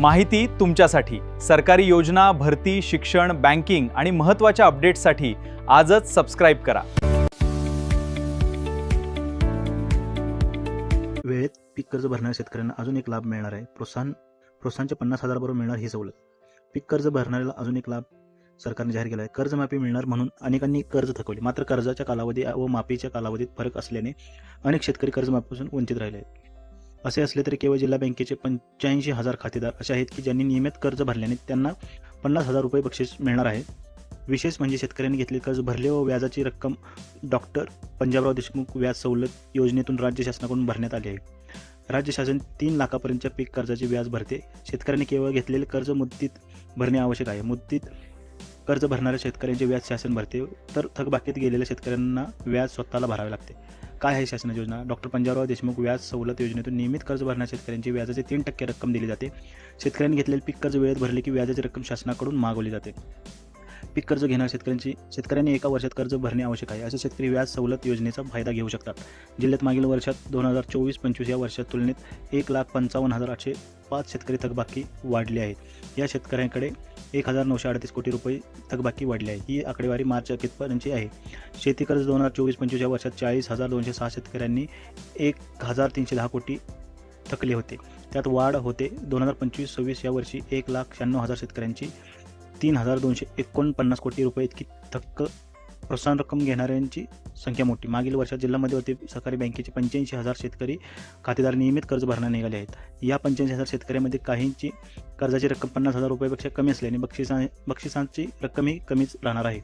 माहिती तुमच्यासाठी. सरकारी योजना, भरती, शिक्षण, बँकिंग आणि महत्त्वाच्या अपडेट्ससाठी आजच सबस्क्राईब करा. वेळेत पीक कर्ज भरणाऱ्या शेतकऱ्यांना अजून एक लाभ मिळणार आहे. प्रोत्साहनच्या 50,000 बरोबर मिळणार ही सवलत. पीक कर्ज भरणाऱ्याला अजून एक लाभ सरकारने जाहीर केला आहे. कर्जमाफी मिळणार म्हणून अनेकांनी कर्ज थकवले, मात्र कर्जाच्या कालावधी व माफीच्या कालावधीत फरक असल्याने अनेक शेतकरी कर्जमाफीपासून वंचित राहिले आहेत. असे असले तरी केवळ जिल्हा बँकेचे 85,000 खातेदार असे आहेत की ज्यांनी नियमित कर्ज भरल्याने त्यांना 50,000 रुपये बक्षीस मिळणार आहे. विशेष म्हणजे शेतकऱ्यांनी घेतलेले कर्ज भरले व व्याजाची रक्कम डॉक्टर पंजाबराव देशमुख व्याज सवलत योजनेतून राज्य शासनाकडून भरण्यात आली आहे. राज्य शासन 3 लाखापर्यंतच्या पीक कर्जाचे व्याज भरते. शेतकऱ्यांनी केवळ घेतलेले कर्ज मुदतीत भरणे आवश्यक आहे. मुदतीत कर्ज भरणाऱ्या शेतकऱ्यांचे व्याज शासन भरते, तर थकबाकीत गेलेल्या शेतकऱ्यांना व्याज स्वतःला भरावे लागते. काय आहे शासनाची योजना? डॉक्टर पंजाबराव देशमुख व्याज सवलत योजनेतून नियमित कर्ज भरणाऱ्या शेतकऱ्यांची व्याजाचे 3% रक्कम दिली जाते. शेतकऱ्यांनी घेतलेले पीक कर्ज वेळेत भरले की व्याजाची रक्कम शासनाकडून मागवली जाते. पीक कर्ज घेणाऱ्या शेतकऱ्यांनी एका वर्षात कर्ज भरणे आवश्यक आहे. असे शेतकरी व्याज सवलत योजनेचा फायदा घेऊ शकतात. जिल्ह्यात मागील वर्षात 2024-25 या वर्षात तुलनेत 1,55,805 शेतकरी थकबाकी वाढले आहेत. या शेतकऱ्यांकडे 1,938 कोटी रुपये थकबाकी वाढले आहे. ही आकडेवारी मार्च अखेरपर्यंतची आहे. शेती कर्ज 2024-25 या वर्षात 40,206 शेतकऱ्यांनी 1,310 कोटी थकले होते. त्यात वाढ होते. 2025-26 या वर्षी 1,96,000 शेतकऱ्यांची 3,249 कोटी रुपये इतकी प्रोत्साहन रक्कम घेणाऱ्यांची संख्या मोठी. मागील वर्षात जिल्हा मध्यवर्ती सहकारी बँकेचे 85,000 शेतकरी खातेदार नियमित कर्ज भरण्यास निघाले आहेत. या 85,000 शेतकऱ्यांमध्ये काहींची कर्जाची रक्कम 50,000 रुपयापेक्षा कमी असल्याने बक्षिसांची रक्कमही कमीच राहणार आहे.